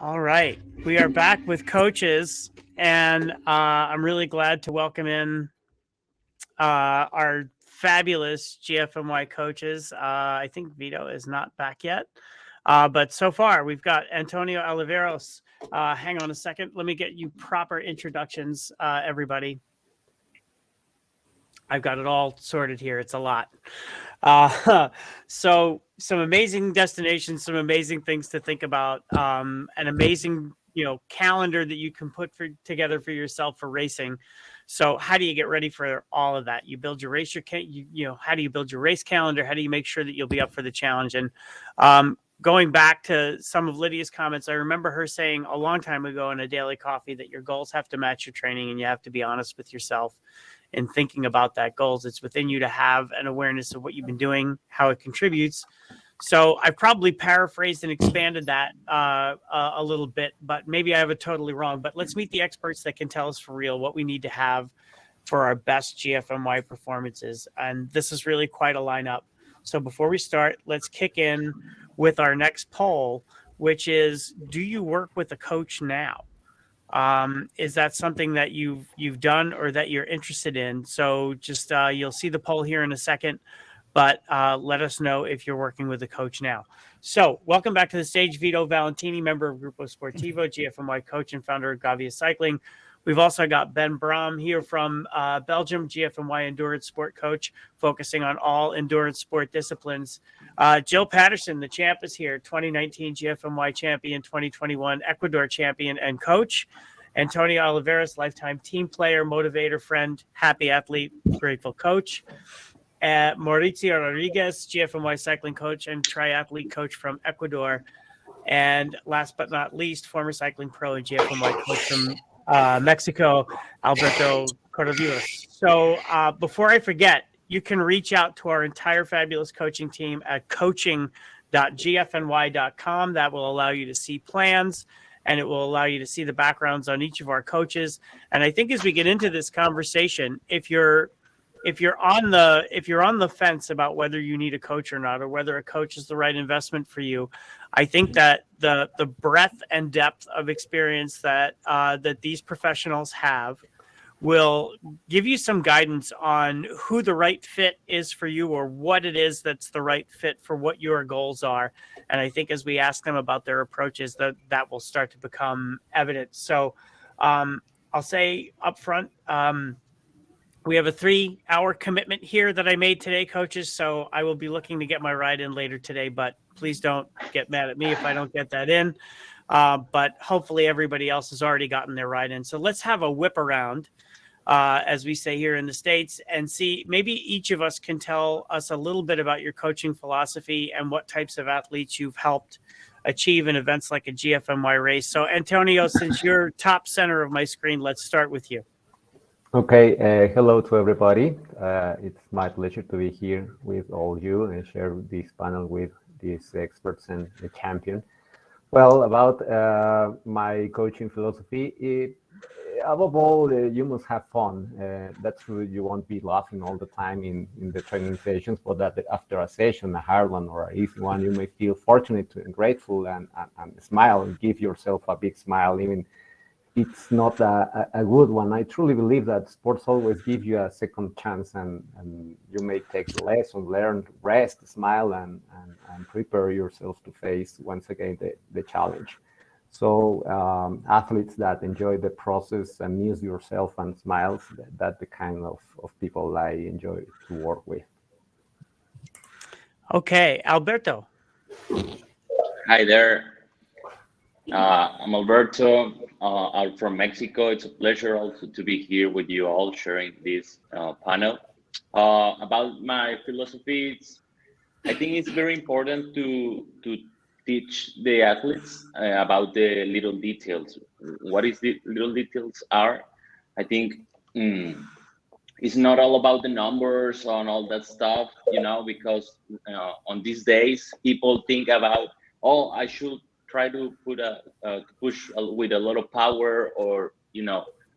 All right. We are back with coaches, and I'm really glad to welcome in our fabulous GFNY coaches. I think Vito is not back yet, but so far we've got Antonio Oliveros. Hang on a second. Let me get you proper introductions, everybody. I've got it all sorted here. It's a lot. So some amazing destinations, some amazing things to think about, an amazing calendar that you can put together for yourself for racing. So how do you get ready for all of that? You build your race, how do you build your race calendar? How do you make sure that you'll be up for the challenge? And going back to some of Lydia's comments, I remember her saying a long time ago in a daily coffee that your goals have to match your training, and you have to be honest with yourself in thinking about that goals. It's within you to have an awareness of what you've been doing, how it contributes. So I probably paraphrased and expanded that a little bit, but maybe I have it totally wrong. But let's meet the experts that can tell us for real what we need to have for our best GFNY performances. And this is really quite a lineup. So before we start, let's kick in with our next poll, which is, do you work with a coach now? Is that something that you've done or that you're interested in? So just you'll see the poll here in a second, but let us know if you're working with a coach now. So welcome back to the stage, Vito Valentini, member of Gruppo Sportivo, GFNY coach and founder of Gavia Cycling. We've also got Ben Bram here from Belgium, GFNY endurance sport coach, focusing on all endurance sport disciplines. Jill Patterson, the champ, is here, 2019 GFNY champion, 2021 Ecuador champion and coach. Antonio Oliveros, lifetime team player, motivator, friend, happy athlete, grateful coach. Mauricio Rodriguez, GFNY cycling coach and triathlete coach from Ecuador. And last but not least, former cycling pro and GFNY coach from Mexico, Alberto Cordovios. So before I forget, you can reach out to our entire fabulous coaching team at coaching.gfny.com. That will allow you to see plans, and it will allow you to see the backgrounds on each of our coaches. And I think as we get into this conversation, if you're on the fence about whether you need a coach or not, or whether a coach is the right investment for you, I think that the breadth and depth of experience that these professionals have will give you some guidance on who the right fit is for you, or what it is that's the right fit for what your goals are. And I think as we ask them about their approaches, that will start to become evident. So I'll say up front, we have a 3-hour commitment here that I made today, coaches. So I will be looking to get my ride in later today, but please don't get mad at me if I don't get that in. But hopefully everybody else has already gotten their ride in. So let's have a whip around, as we say here in the States, and see, maybe each of us can tell us a little bit about your coaching philosophy and what types of athletes you've helped achieve in events like a GFNY race. So Antonio, since you're top center of my screen, let's start with you. Okay, hello to everybody. It's my pleasure to be here with all you and share this panel with these experts and the champion. Well, about my coaching philosophy, above all, you must have fun. That's true. You won't be laughing all the time in the training sessions, but that after a session, a hard one or an easy one, you may feel fortunate and grateful and smile and give yourself a big smile, even it's not a good one. I truly believe that sports always give you a second chance, and you may take the lesson, learn, rest, smile, and prepare yourself to face once again the challenge. So athletes that enjoy the process, amuse yourself and smiles, that's the kind of people I enjoy to work with. Okay, Alberto. Hi there. I'm Alberto. I'm from Mexico. It's a pleasure also to be here with you all sharing this panel. About my philosophy, I think it's very important to teach the athletes about the little details. What is the little details are? I think it's not all about the numbers and all that stuff, because on these days people think about, oh, I should try to push with a lot of power, or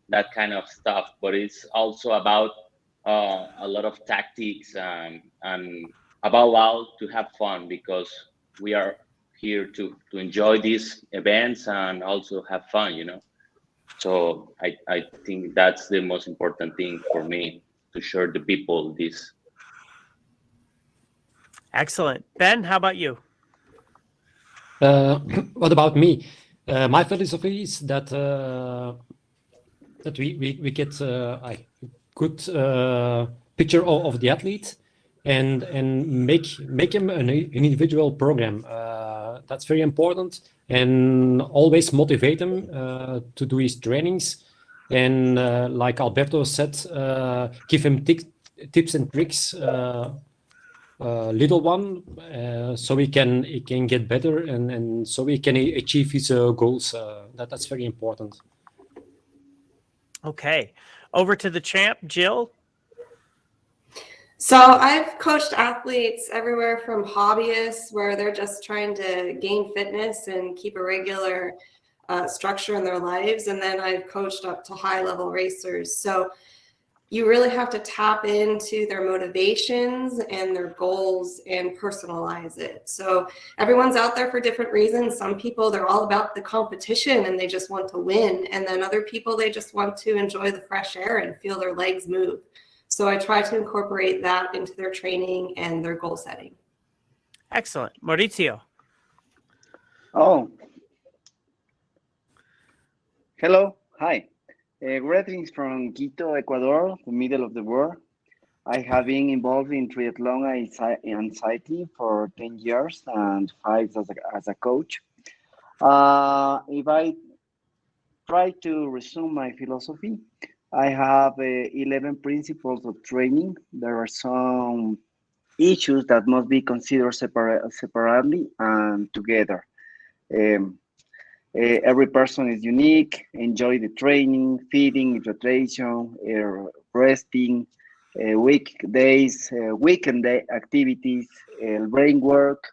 that kind of stuff. But it's also about a lot of tactics and above all to have fun, because we are here to enjoy these events and also have fun, you know. So I think that's the most important thing for me, to share the people this. Excellent. Ben, how about you? What about me? My philosophy is that we get a good picture of the athlete and make him an individual program. That's very important, and always motivate him to do his trainings. And like Alberto said, give him tips and tricks. Little one, so he can get better, and so he can achieve his goals. That's very important. Okay, over to the champ, Jill. So I've coached athletes everywhere from hobbyists where they're just trying to gain fitness and keep a regular structure in their lives. And then I've coached up to high-level racers. So you really have to tap into their motivations and their goals and personalize it. So everyone's out there for different reasons. Some people, they're all about the competition and they just want to win. And then other people, they just want to enjoy the fresh air and feel their legs move. So I try to incorporate that into their training and their goal setting. Excellent. Mauricio. Oh, hello. Hi. Greetings from Quito, Ecuador, the middle of the world. I have been involved in triathlon and cycling for 10 years and 5 as a coach. If I try to resume my philosophy, I have 11 principles of training. There are some issues that must be considered separately and together. Every person is unique. Enjoy the training, feeding, hydration, resting, weekdays, weekend activities, brain work,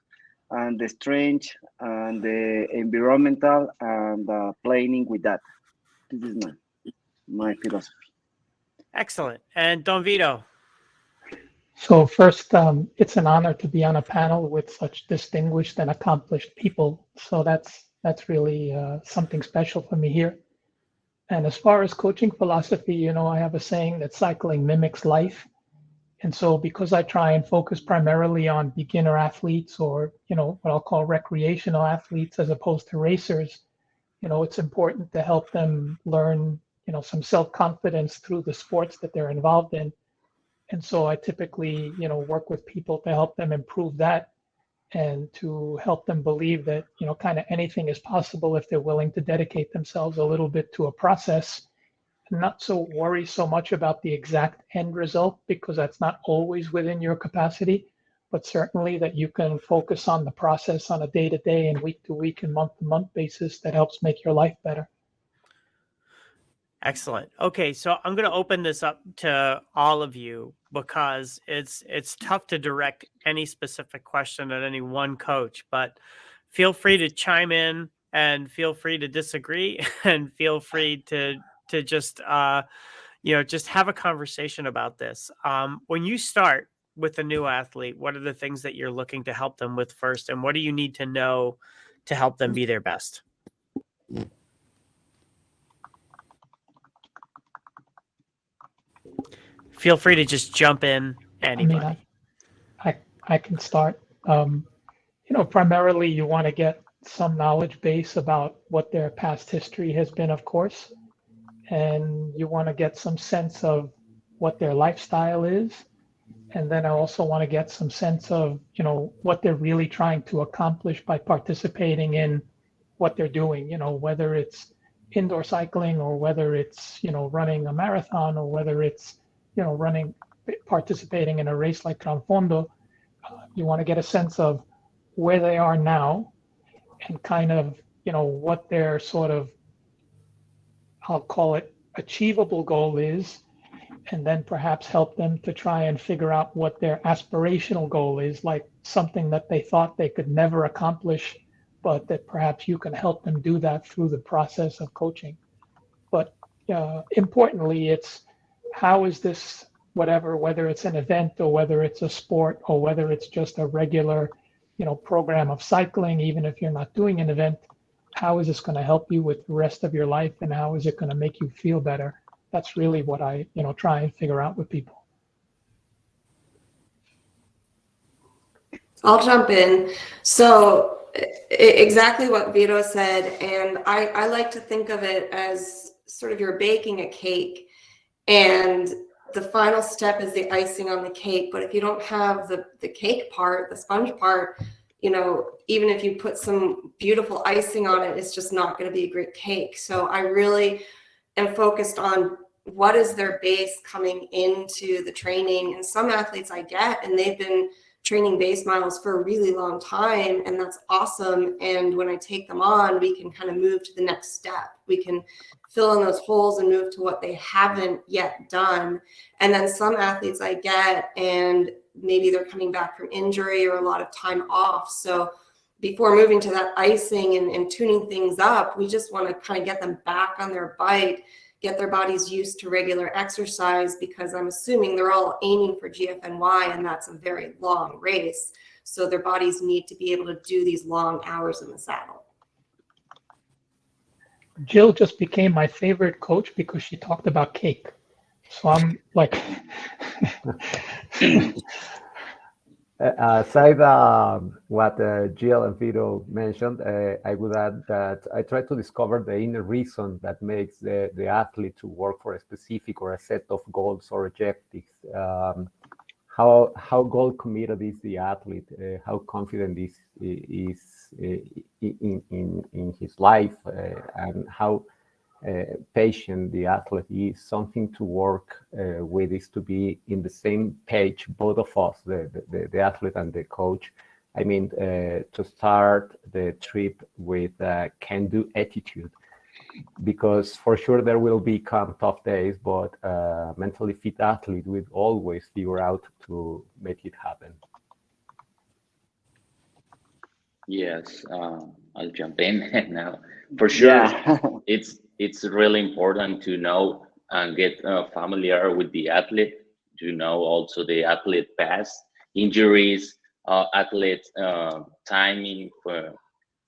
and the strength and the environmental and planning with that. This is my philosophy. Excellent. And Don Vito. So first, it's an honor to be on a panel with such distinguished and accomplished people. So that's really something special for me here. And as far as coaching philosophy, you know, I have a saying that cycling mimics life. And so because I try and focus primarily on beginner athletes or, you know, what I'll call recreational athletes as opposed to racers, you know, it's important to help them learn, you know, some self-confidence through the sports that they're involved in. And so I typically, you know, work with people to help them improve that and to help them believe that, you know, kind of anything is possible if they're willing to dedicate themselves a little bit to a process and not so worry so much about the exact end result, because that's not always within your capacity, but certainly that you can focus on the process on a day-to-day and week-to-week and month-to-month basis that helps make your life better. Excellent. Okay, so I'm going to open this up to all of you because it's tough to direct any specific question at any one coach, but feel free to chime in and feel free to disagree and feel free to just you know, just have a conversation about this. When you start with a new athlete, what are the things that you're looking to help them with first, and what do you need to know to help them be their best? Feel free to just jump in, anybody. I mean, I can start. You know, primarily you want to get some knowledge base about what their past history has been, of course, and you want to get some sense of what their lifestyle is. And then I also want to get some sense of, you know, what they're really trying to accomplish by participating in what they're doing, you know, whether it's indoor cycling or whether it's, you know, running a marathon or whether it's, you know, participating in a race like Gran Fondo. You want to get a sense of where they are now and kind of, you know, what their sort of, I'll call it, achievable goal is, and then perhaps help them to try and figure out what their aspirational goal is, like something that they thought they could never accomplish, but that perhaps you can help them do that through the process of coaching. But importantly, it's how is this, whether it's an event or whether it's a sport or whether it's just a regular, program of cycling, even if you're not doing an event, how is this going to help you with the rest of your life, and how is it going to make you feel better? That's really what I, try and figure out with people. I'll jump in. So exactly what Vito said, and I like to think of it as sort of you're baking a cake, and the final step is the icing on the cake. But if you don't have the cake part, the sponge part, even if you put some beautiful icing on it, it's just not going to be a great cake. So I really am focused on what is their base coming into the training. And some athletes I get, and they've been training base miles for a really long time, and that's awesome. And when I take them on, we can kind of move to the next step. We can fill in those holes and move to what they haven't yet done. And then some athletes I get, and maybe they're coming back from injury or a lot of time off. So before moving to that icing and tuning things up, we just want to kind of get them back on their bike, get their bodies used to regular exercise, because I'm assuming they're all aiming for GFNY, and that's a very long race. So their bodies need to be able to do these long hours in the saddle. Jill just became my favorite coach because she talked about cake. So I'm like, aside what Jill and Vito mentioned, I would add that I try to discover the inner reason that makes the athlete to work for a specific or a set of goals or objectives. How goal committed is the athlete? How confident is in his life, and how patient the athlete is. Something to work with is to be in the same page, both of us, the athlete and the coach. I mean, to start the trip with a can-do attitude, because for sure there will become tough days, but mentally fit athlete will always figure out to make it happen. Yes, I'll jump in now. For sure, it's really important to know and get familiar with the athlete, to know also the athlete past injuries, athlete timing for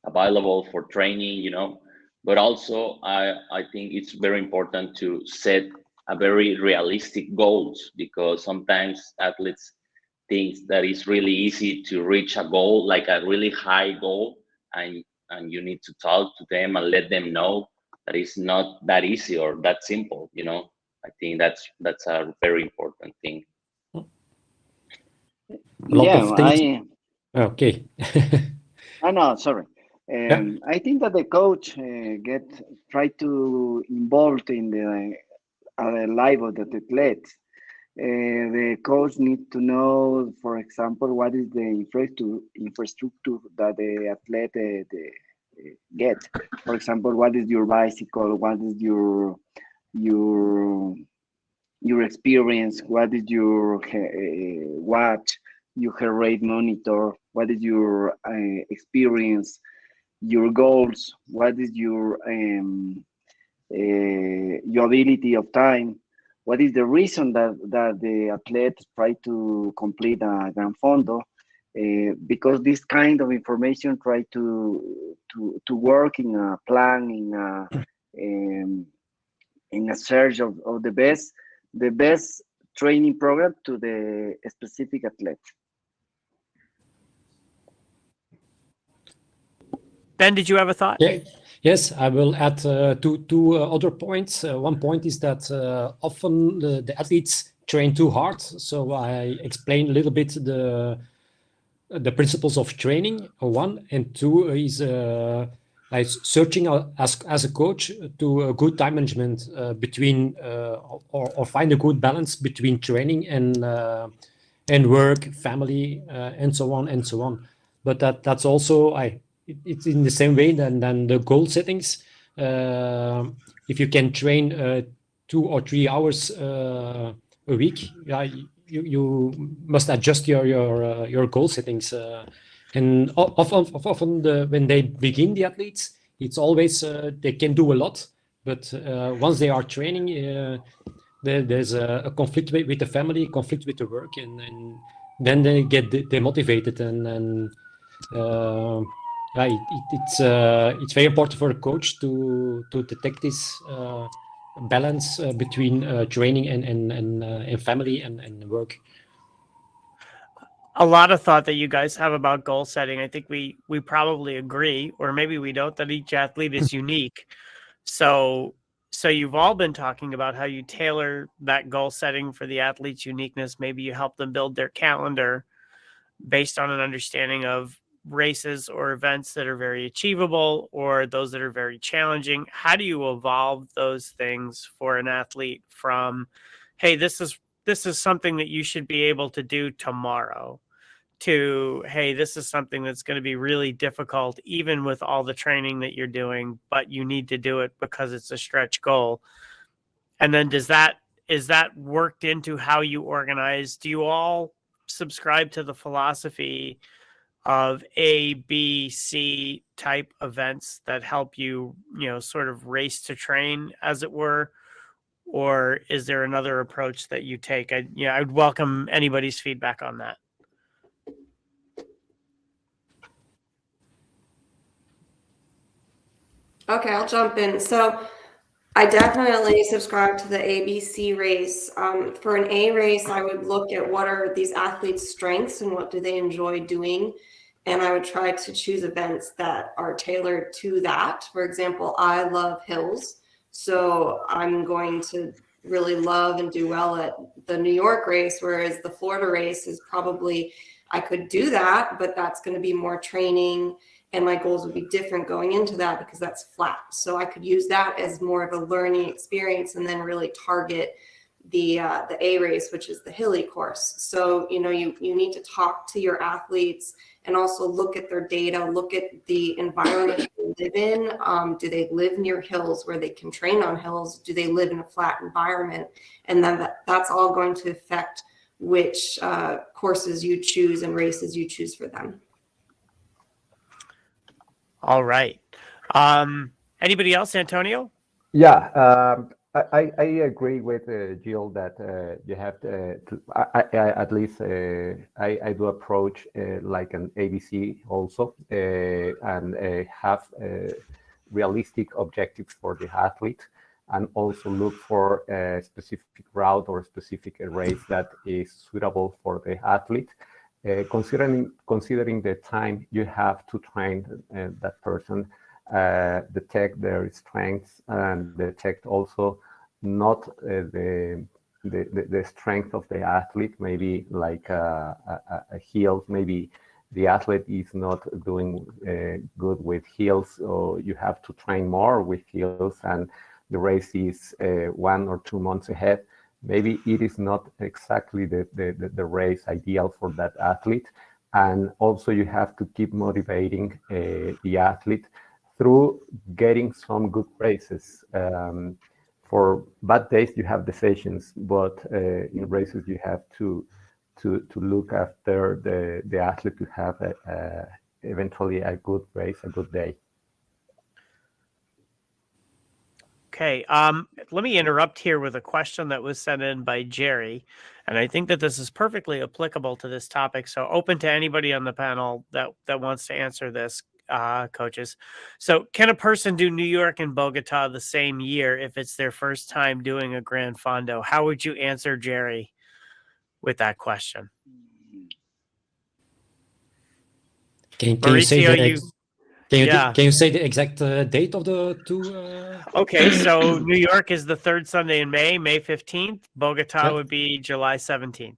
available for training, but also I think it's very important to set a very realistic goals, because sometimes athletes think that it's really easy to reach a goal, like a really high goal, and you need to talk to them and let them know that it's not that easy or that simple. I think that's a very important thing. A lot of things. Okay. No, sorry. I think that the coach try to involve in the life of the athletes. The coach needs to know, for example, what is the infrastructure that the athlete get. For example, what is your bicycle? What is your experience? What is your watch? Your heart rate monitor? What is your experience? Your goals? What is your ability of time? What is the reason that the athletes try to complete a Gran Fondo? Because this kind of information try to work in a plan, in a search of the best training program to the specific athlete. Ben, did you have a thought? Yeah. Yes, I will add two other points. One point is that often the athletes train too hard. So I explain a little bit the principles of training, one, and two is like searching as a coach to a good time management between or find a good balance between training and work, family, and so on and so on. But that's also it's in the same way than the goal settings. If you can train 2 or 3 hours a week, you must adjust your goal settings. And often when they begin, the athletes, it's always they can do a lot, but once they are training, there's a conflict with the family, conflict with the work, and then they get demotivated, and It's very important for a coach to detect this balance between training and family and work. A lot of thought that you guys have about goal setting. I think we probably agree, or maybe we don't, that each athlete is unique. So you've all been talking about how you tailor that goal setting for the athlete's uniqueness. Maybe you help them build their calendar based on an understanding of races or events that are very achievable or those that are very challenging. How do you evolve those things for an athlete from, hey, this is something that you should be able to do tomorrow, to, hey, this is something that's going to be really difficult, even with all the training that you're doing, but you need to do it because it's a stretch goal? And then is that worked into how you organize? Do you all subscribe to the philosophy of A, B, C type events that help you, sort of race to train, as it were? Or is there another approach that you take? I'd welcome anybody's feedback on that. Okay, I'll jump in. So I definitely subscribe to the ABC race. For an A race, I would look at what are these athletes' strengths and what do they enjoy doing. And I would try to choose events that are tailored to that. For example, I love hills. So I'm going to really love and do well at the New York race, whereas the Florida race is probably, I could do that, but that's going to be more training. And my goals would be different going into that because that's flat. So I could use that as more of a learning experience and then really target the A race, which is the hilly course. So, you need to talk to your athletes and also look at their data, look at the environment they live in. Do they live near hills where they can train on hills? Do they live in a flat environment? And then that's all going to affect which courses you choose and races you choose for them. All right. Anybody else, Antonio? Yeah, I agree with Jill that you have at least I do approach like an ABC also and have realistic objectives for the athlete, and also look for a specific route or specific race that is suitable for the athlete. Considering the time you have to train that person, detect their strengths and detect also not the strength of the athlete, maybe like a heels, maybe the athlete is not doing good with heels, or you have to train more with heels and the race is 1 or 2 months ahead. Maybe it is not exactly the race ideal for that athlete. And also you have to keep motivating the athlete through getting some good races. For bad days, you have decisions, but in races, you have to look after the athlete to have eventually a good race, a good day. Okay, let me interrupt here with a question that was sent in by Jerry, and I think that this is perfectly applicable to this topic. So open to anybody on the panel that wants to answer this, coaches. So can a person do New York and Bogota the same year if it's their first time doing a Gran Fondo? How would you answer Jerry with that question? Can you say Mauricio, can you say the exact date of the two? Okay, so New York is the third Sunday in May, May 15th. Bogota Yep. would be July 17th.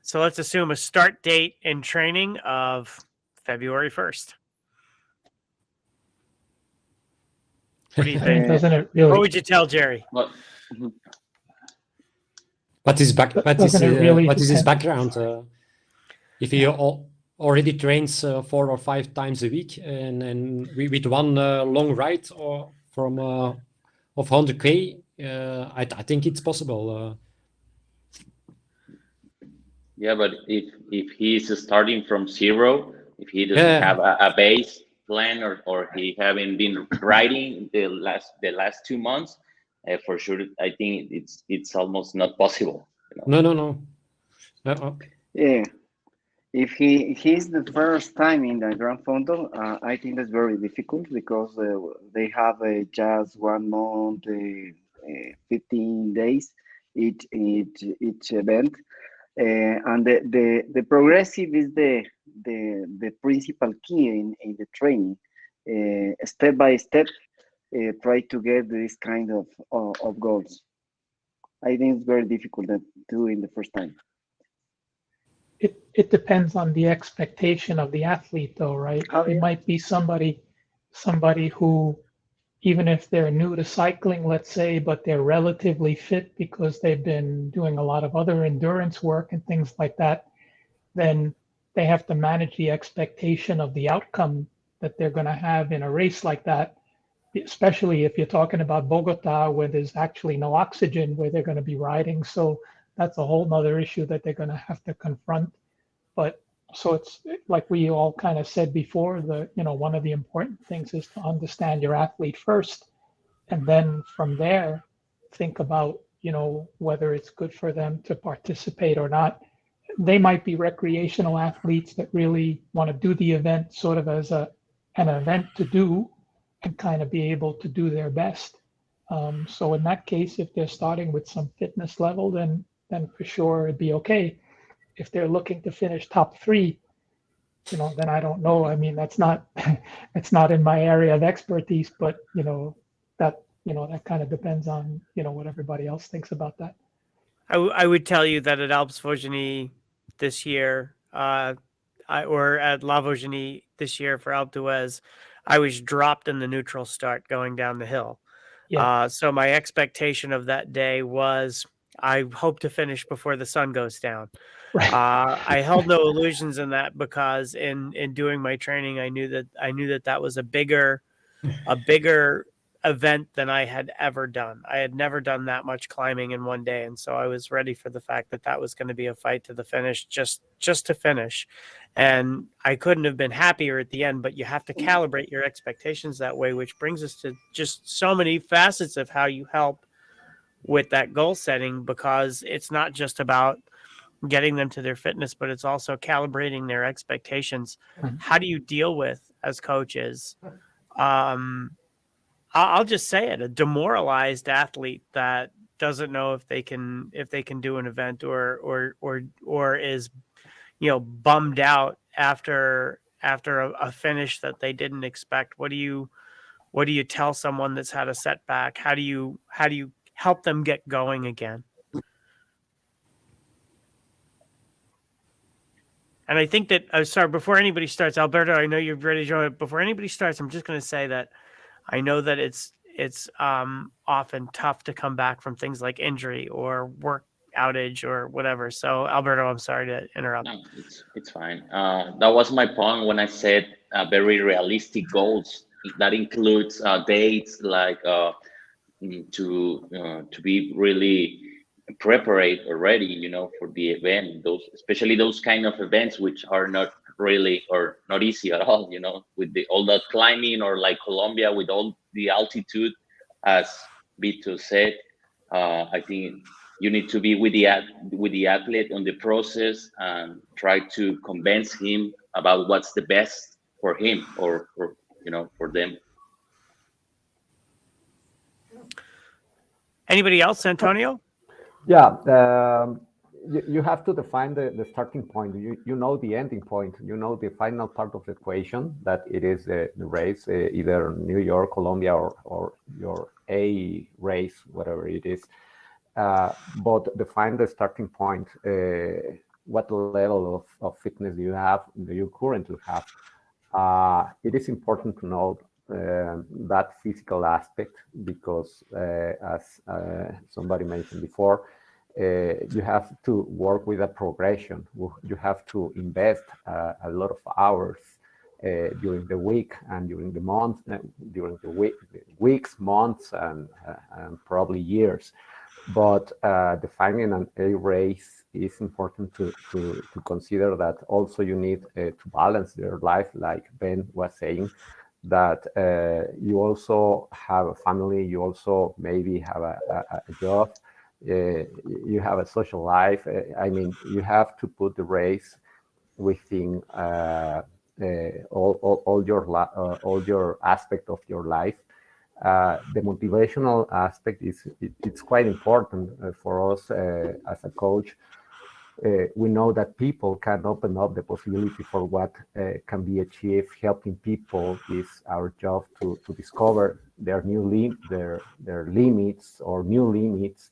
So let's assume a start date in training of February 1st. What do you think? Doesn't it really? What would you tell Jerry? Well, What is Doesn't it really what is his depend? background? If he already trains 4 or 5 times a week, and with one long ride or from of 100K, I think it's possible. yeah, but if he's starting from zero, if he doesn't Yeah. have a base plan, or he haven't been riding the last 2 months, for sure, I think it's almost not possible. No. Yeah. if he's the first time in the Grand Fondo, I think that's very difficult because they have just 1 month, 15 days each event, and the progressive is the principal key in the training. Step by step, try to get this kind of goals. I think it's very difficult to do in the first time. It depends on the expectation of the athlete, though, right? Oh, It yeah. might be somebody who, even if they're new to cycling, let's say, but they're relatively fit because they've been doing a lot of other endurance work and things like that, then they have to manage the expectation of the outcome that they're going to have in a race like that, especially if you're talking about Bogota, where there's actually no oxygen where they're going to be riding. So that's a whole nother issue that they're going to have to confront. But so it's like we all kind of said before, one of the important things is to understand your athlete first, and then from there think about whether it's good for them to participate or not. They might be recreational athletes that really want to do the event sort of as an event to do and kind of be able to do their best. So in that case, if they're starting with some fitness level, then for sure it'd be okay. If they're looking to finish top 3, then I don't know. I mean, that's not in my area of expertise, but that kind of depends on what everybody else thinks about that. I would tell you that at Alpes Vaugeny this year, or at La Vaugeny this year for Alpe d'Huez, I was dropped in the neutral start going down the hill. Yeah. So my expectation of that day was I hope to finish before the sun goes down. Right. I held no illusions in that because in doing my training, I knew that was a bigger event than I had ever done. I had never done that much climbing in one day, and so I was ready for the fact that was going to be a fight to the finish, just to finish. And I couldn't have been happier at the end, but you have to calibrate your expectations that way, which brings us to just so many facets of how you help with that goal setting, because it's not just about getting them to their fitness, but it's also calibrating their expectations. Mhm. How do you deal with, as coaches, I'll just say it, a demoralized athlete that doesn't know if they can do an event, or is bummed out after a finish that they didn't expect? What do you tell someone that's had a setback? How do you help them get going again? And I think that sorry, before anybody starts, Alberto, I know you're ready to join. Before anybody starts, I'm just going to say that I know that it's often tough to come back from things like injury or work outage or whatever. So Alberto, I'm sorry to interrupt. No, it's fine. That was my point when I said very realistic goals. That includes dates like to be really prepared already, for the event. Especially those kind of events which are not really or not easy at all, with all that climbing, or like Colombia with all the altitude, as Vito said. I think you need to be with the athlete on the process and try to convince him about what's the best for him or for them. Anybody else, Antonio? Yeah, you have to define the starting point. You know the ending point. You know the final part of the equation, that it is the race, either New York, Colombia, or your A race, whatever it is. But define the starting point. What level of fitness do you currently have? It is important to know that physical aspect, because as somebody mentioned before, you have to work with a progression. You have to invest a lot of hours during the week and during the month, during the weeks, months, and probably years. But defining an A race is important to consider that also you need to balance your life, like Ben was saying, that you also have a family, you also maybe have a job, you have a social life. I mean, you have to put the race within all your aspect of your life. The motivational aspect it's quite important for us as a coach. We know that people can open up the possibility for what can be achieved. Helping people is our job to discover their their limits or new limits,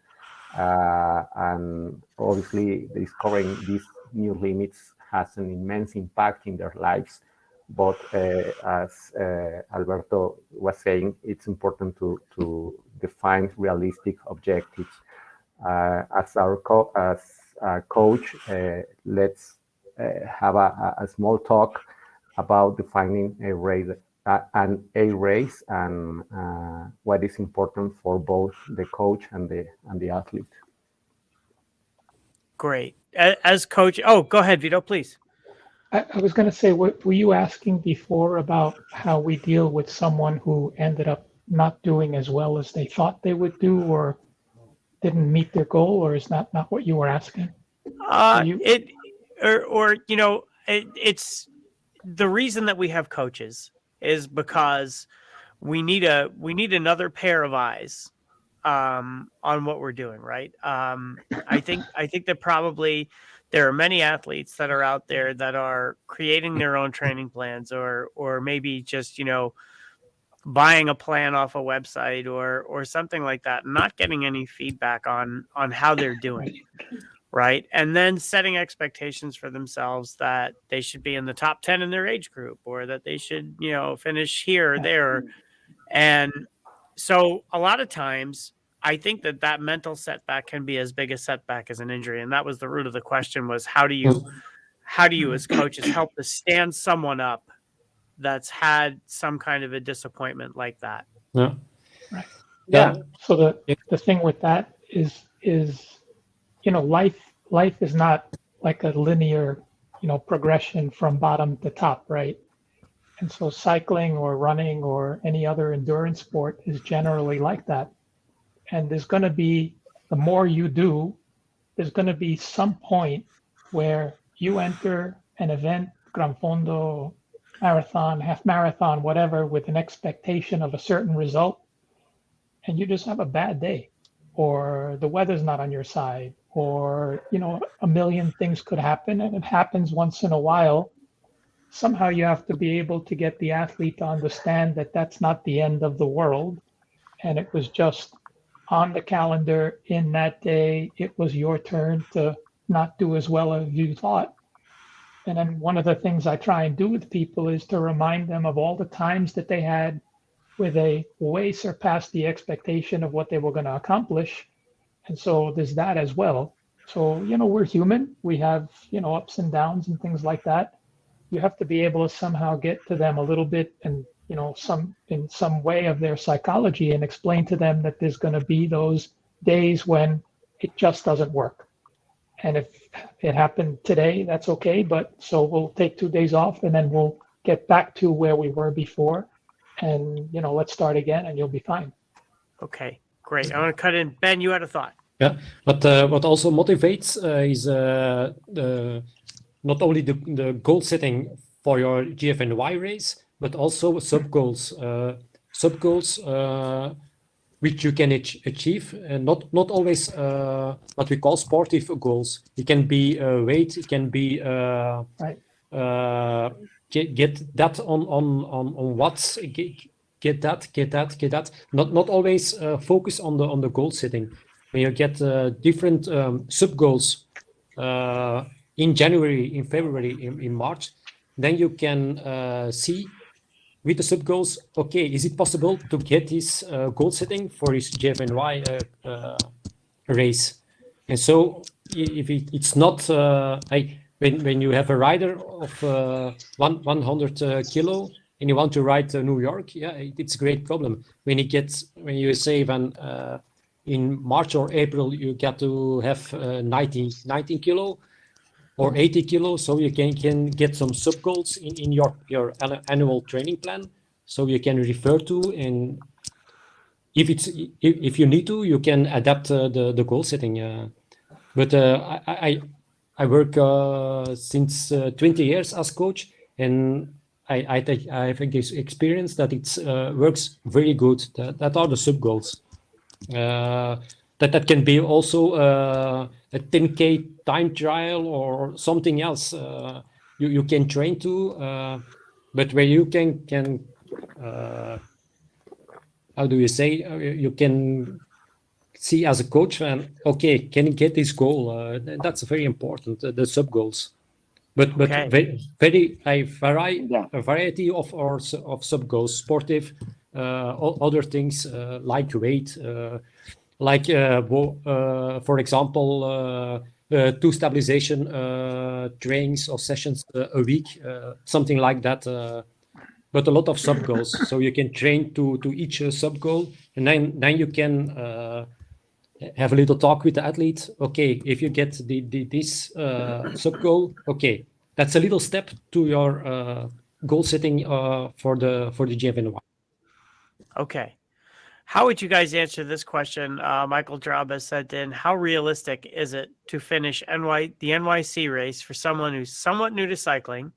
and obviously discovering these new limits has an immense impact in their lives. But as Alberto was saying, it's important to define realistic objectives. As a coach, let's have a small talk about defining a race and what is important for both the coach and the athlete. Great. As coach, oh, go ahead, Vito, please. I was going to say, were you asking before about how we deal with someone who ended up not doing as well as they thought they would do, or didn't meet their goal, or is that not what you were asking? It's the reason that we have coaches is because we need another pair of eyes on what we're doing, right? I think that probably there are many athletes that are out there that are creating their own training plans, or maybe just buying a plan off a website or something like that, not getting any feedback on how they're doing, right? And then setting expectations for themselves that they should be in the top 10 in their age group, or that they should finish here or there. And so a lot of times I think that mental setback can be as big a setback as an injury. And that was the root of the question, was how do you as coaches help to stand someone up that's had some kind of a disappointment like that? Yeah. Right. Yeah. So the thing with that is life is not like a linear progression from bottom to top, right? And so cycling or running or any other endurance sport is generally like that. And there's going to be, the more you do, there's going to be some point where you enter an event, Gran Fondo, marathon, half marathon, whatever, with an expectation of a certain result, and you just have a bad day, or the weather's not on your side, or a million things could happen, and it happens once in a while. Somehow you have to be able to get the athlete to understand that that's not the end of the world, and it was just on the calendar in that day. It was your turn to not do as well as you thought. And then one of the things I try and do with people is to remind them of all the times that they had where they way surpassed the expectation of what they were going to accomplish. And so there's that as well. So, we're human. We have, ups and downs and things like that. You have to be able to somehow get to them a little bit and, in some way of their psychology, and explain to them that there's going to be those days when it just doesn't work. And if it happened today, that's okay. But so we'll take 2 days off, and then we'll get back to where we were before. And, let's start again, and you'll be fine. Okay, great. I want to cut in. Ben, you had a thought. Yeah, but what also motivates is not only the goal setting for your GFNY race, but also sub goals which you can achieve, and not always what we call sportive goals. It can be weight, it can be right. Get that on watts, get that. Not always focus on the goal setting. When you get different sub goals in January, in February, in March, then you can see with the sub goals, okay, is it possible to get this goal setting for his GFNY race? And so if it's not when you have a rider of 100 kilo and you want to ride to New York, yeah, it's a great problem. When you say in March or April you get to have 19 kilo or 80 kilos, so you can get some sub goals in your annual training plan, so you can refer to, and if you need to, you can adapt the goal setting. But I I work since 20 years as coach, and I have this experience that it works very good. That are the sub goals. That can be also a 10K time trial or something else. You can train to, but where you can how do you say, you can see as a coach, and okay, can you get this goal? That's very important. The sub goals, but Okay. very Yeah. a variety of sub goals, sportive, other things like weight, like for example, 2 stabilization trainings or sessions a week, something like that. But a lot of sub goals, so you can train to each sub goal, and then you can have a little talk with the athlete. Okay, if you get this sub goal, okay, that's a little step to your goal setting for the GFNY. Okay. How would you guys answer this question? Michael Drabas sent in, how realistic is it to finish the NYC race for someone who's somewhat new to cycling?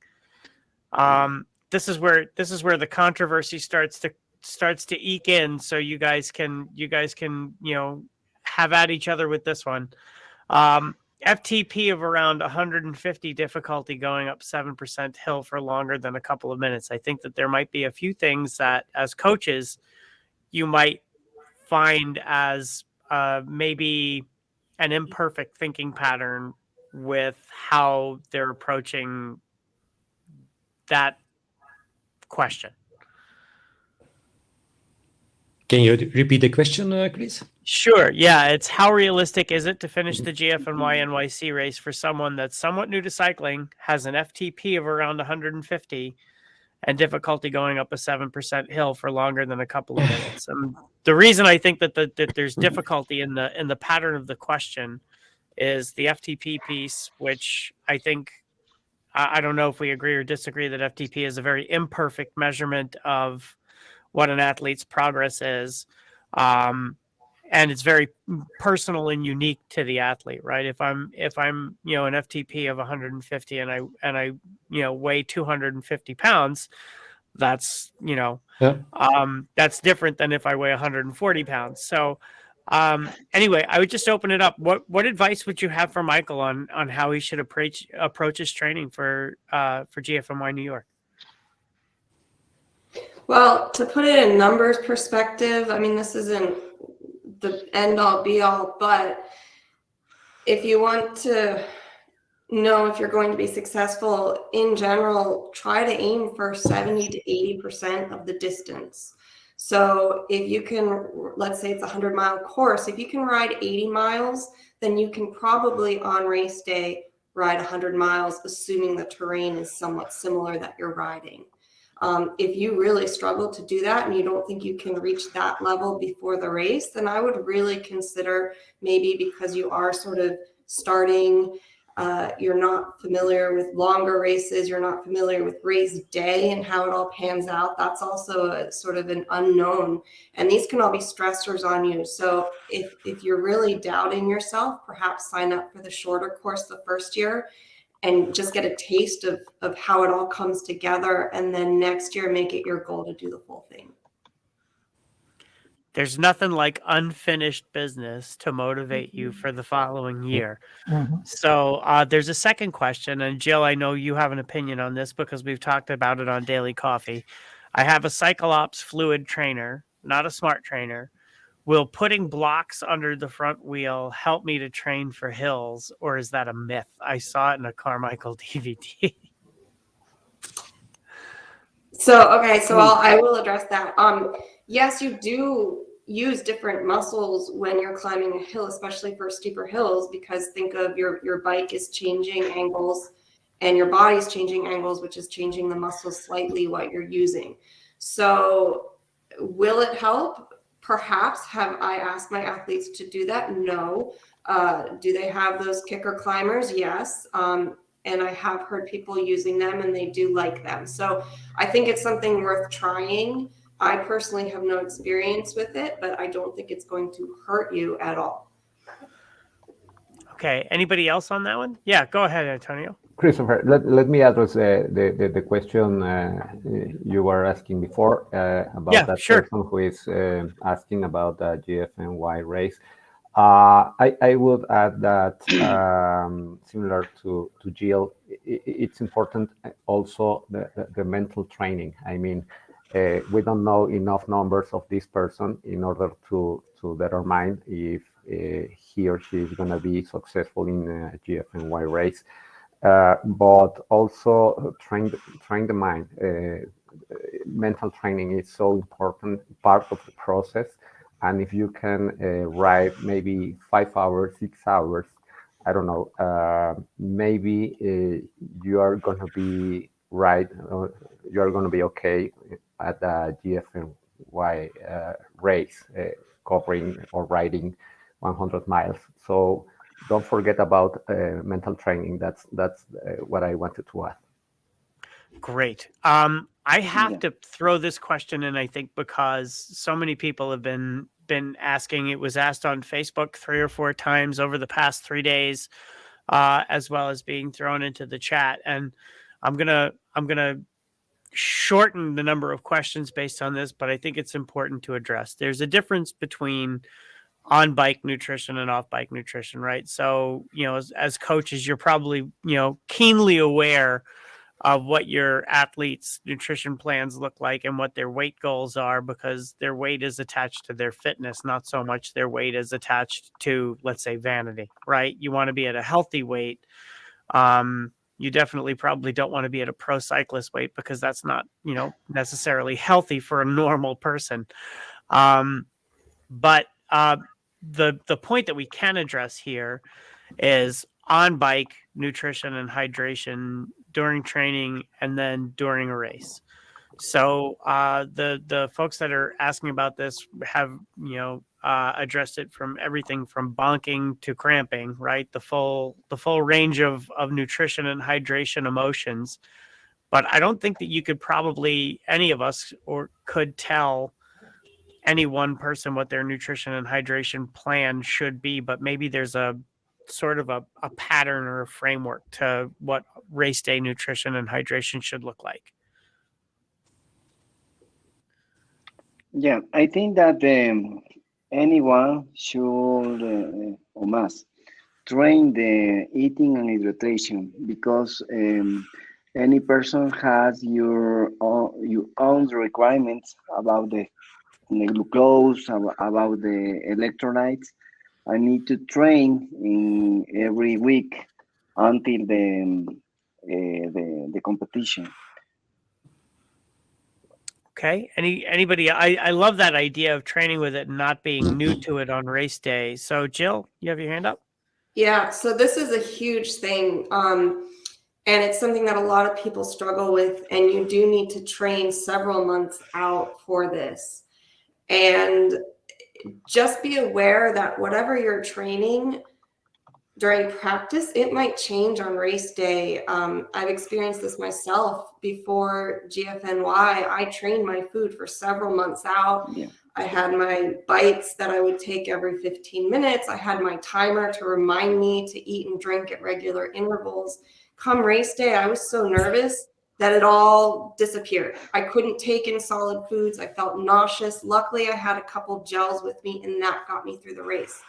This is where the controversy starts to eke in, so you guys can have at each other with this one. FTP of around 150 difficulty going up 7% hill for longer than a couple of minutes. I think that there might be a few things that as coaches you might find as maybe an imperfect thinking pattern with how they're approaching that question. Can you repeat the question, Chris? Sure. Yeah. It's how realistic is it to finish the GFNY NYC race for someone that's somewhat new to cycling, has an FTP of around 150, and difficulty going up a 7% hill for longer than a couple of minutes. The reason I think that there's difficulty in the pattern of the question is the FTP piece, which I think, I don't know if we agree or disagree that FTP is a very imperfect measurement of what an athlete's progress is. And it's very personal and unique to the athlete, right? If I'm an FTP of 150 and I weigh 250 pounds, that's that's different than if I weigh 140 pounds. So anyway, I would just open it up. What advice would you have for Michael on how he should approach his training for GFNY New York? Well, to put it in numbers perspective, I mean, this isn't the end all be all, but if you want to know if you're going to be successful in general, try to aim for 70 to 80% of the distance. So if you can, let's say it's a 100-mile course, if you can ride 80 miles, then you can probably on race day ride 100 miles, assuming the terrain is somewhat similar that you're riding. If you really struggle to do that and you don't think you can reach that level before the race, then I would really consider, maybe because you are sort of starting, you're not familiar with longer races, you're not familiar with race day and how it all pans out. That's also a sort of an unknown, and these can all be stressors on you. So if you're really doubting yourself, perhaps sign up for the shorter course the first year and just get a taste of how it all comes together, and then next year make it your goal to do the full thing. There's nothing like unfinished business to motivate you for the following year. Mm-hmm. So there's a second question, and Jill, I know you have an opinion on this because we've talked about it on Daily Coffee. I have a Cyclops fluid trainer, not a smart trainer. Will putting blocks under the front wheel help me to train for hills, or is that a myth? I saw it in a Carmichael DVD. So, okay, so I will address that. Yes, you do use different muscles when you're climbing a hill, especially for steeper hills, because think of your bike is changing angles and your body's changing angles, which is changing the muscles slightly what you're using. So will it help? Perhaps. Have I asked my athletes to do that? No. Do they have those kicker climbers? Yes. And I have heard people using them and they do like them. So I think it's something worth trying. I personally have no experience with it, but I don't think it's going to hurt you at all. Okay. Anybody else on that one? Yeah, go ahead, Antonio. Christopher, let me address the question you were asking before about Yeah, that sure. person who is asking about the GFNY race. I would add that similar to Jill, it's important also the mental training. I mean, we don't know enough numbers of this person in order to determine if he or she is going to be successful in a GFNY race. But also train the mind. Mental training is so important part of the process. And if you can ride maybe 5 hours, 6 hours, I don't know, maybe you are going to be right, you are going to be okay at the GFNY race, covering or riding 100 miles. So don't forget about mental training. That's what I wanted to add. Great. I have to throw this question in, I think, because so many people have been asking. It was asked on Facebook 3 or 4 times over the past 3 days, as well as being thrown into the chat. And I'm gonna shorten the number of questions based on this, but I think it's important to address. There's a difference between on-bike nutrition and off-bike nutrition, right? So, as coaches, you're probably, keenly aware of what your athletes' nutrition plans look like and what their weight goals are, because their weight is attached to their fitness, not so much their weight is attached to, let's say, vanity, right? You want to be at a healthy weight. You definitely probably don't want to be at a pro cyclist weight, because that's not, necessarily healthy for a normal person. But the point that we can address here is on bike nutrition and hydration during training and then during a race. So the folks that are asking about this have addressed it from everything from bonking to cramping, right? The full range of nutrition and hydration emotions. But I don't think that you could probably, any of us, or could tell any one person what their nutrition and hydration plan should be, but maybe there's a sort of a pattern or a framework to what race day nutrition and hydration should look like. Yeah, I think that anyone should or must train the eating and hydration, because any person has your own requirements about the glucose, about the electrolytes. I need to train in every week until the competition. Okay. Anybody? I love that idea of training with it and not being new to it on race day. So Jill, you have your hand up? Yeah, so this is a huge thing. And it's something that a lot of people struggle with, and you do need to train several months out for this. And just be aware that whatever you're training during practice, it might change on race day. I've experienced this myself. Before GFNY, I trained my food for several months out. Yeah. I had my bites that I would take every 15 minutes. I had my timer to remind me to eat and drink at regular intervals. Come race day, I was so nervous that it all disappeared. I couldn't take in solid foods. I felt nauseous. Luckily, I had a couple gels with me, and that got me through the race.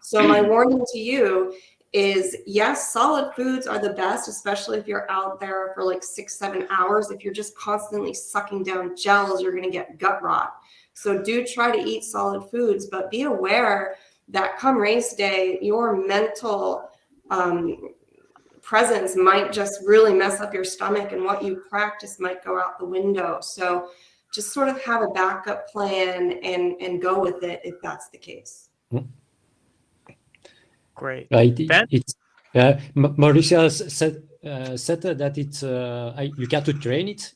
So my warning to you is, yes, solid foods are the best, especially if you're out there for like 6-7 hours. If you're just constantly sucking down gels, you're going to get gut rot. So do try to eat solid foods, but be aware that come race day, your mental presence might just really mess up your stomach, and what you practice might go out the window. So just sort of have a backup plan and go with it if that's the case. Great. Right. Ben? Mauricia said that it's you got to train it.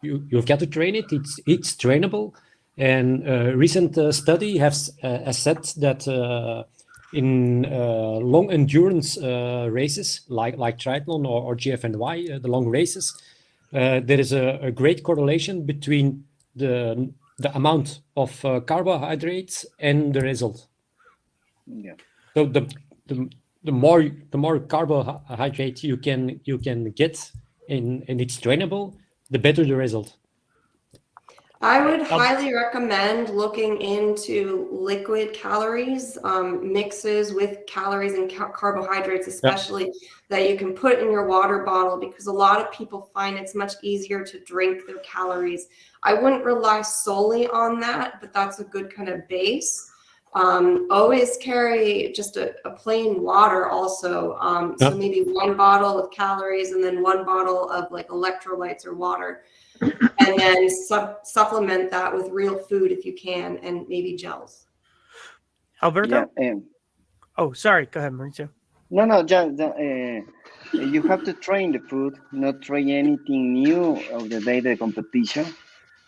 You've got to train it. It's trainable. And a recent study has said that in long endurance races like triathlon or GFNY, the long races, there is a great correlation between the amount of carbohydrates and the result. Yeah. So the the more carbohydrate you can get and it's trainable, the better the result. I would highly recommend looking into liquid calories, mixes with calories and carbohydrates, especially that you can put in your water bottle, because a lot of people find it's much easier to drink their calories. I wouldn't rely solely on that, but that's a good kind of base. Always carry just a plain water also. So maybe one bottle of calories and then one bottle of like electrolytes or water. And then supplement that with real food if you can, and maybe gels. Alberto? Yeah. Oh, sorry. Go ahead, Mauricio. No, just you have to train the food, not try anything new of the day of the competition,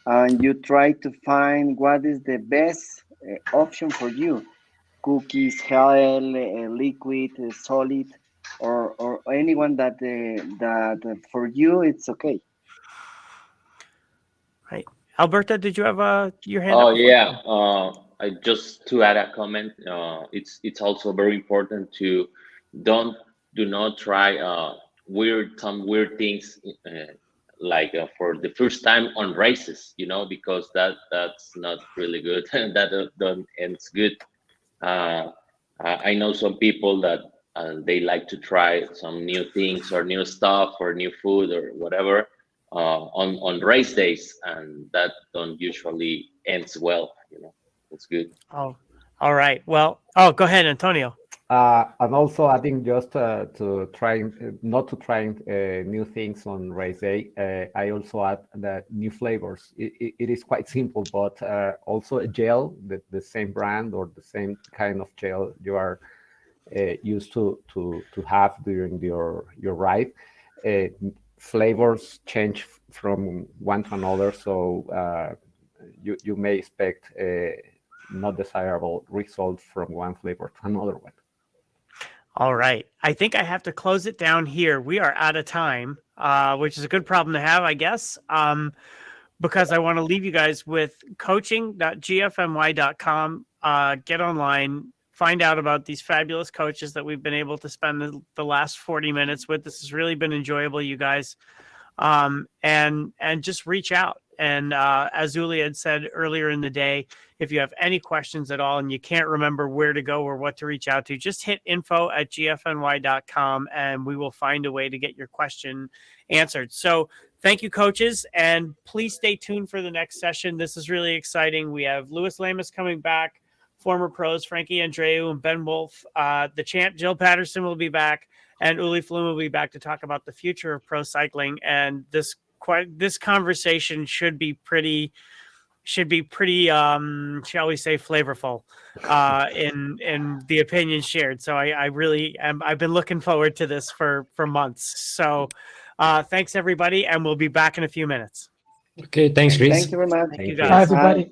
and you try to find what is the best option for you: cookies, gel, liquid, solid, or anyone that for you it's okay. Right. Alberta, did you have your hand Oh up? yeah. I just to add a comment. It's also very important to do not try some weird things like for the first time on races. Because that's not really good. That don't ends good. I know some people that they like to try some new things or new stuff or new food or whatever on race days, and that don't usually ends well. It's good. Oh, all right. Well, go ahead, Antonio. And also, I think just to try not to try new things on race day, I also add that new flavors. It is quite simple, but also a gel, the same brand or the same kind of gel you are used to have during your ride. Flavors change from one to another, so you may expect not desirable results from one flavor to another one. All right. I think I have to close it down here. We are out of time, which is a good problem to have, I guess, because I want to leave you guys with coaching.gfny.com. Get online, find out about these fabulous coaches that we've been able to spend the last 40 minutes with. This has really been enjoyable, you guys. And just reach out. And as Uli had said earlier in the day, if you have any questions at all and you can't remember where to go or what to reach out to, just hit info@gfny.com and we will find a way to get your question answered. So thank you, coaches, and please stay tuned for the next session. This is really exciting. We have Louis Lamas coming back, former pros Frankie Andreu and Ben Wolf. The champ Jill Patterson will be back, and Uli Flum will be back to talk about the future of pro cycling. And this conversation should be pretty shall we say, flavorful in the opinions shared. So I really am. I've been looking forward to this for months. So thanks everybody, and we'll be back in a few minutes. Okay, thanks, Chris. Thank you very much. Thank you Thank you. guys. Bye, everybody.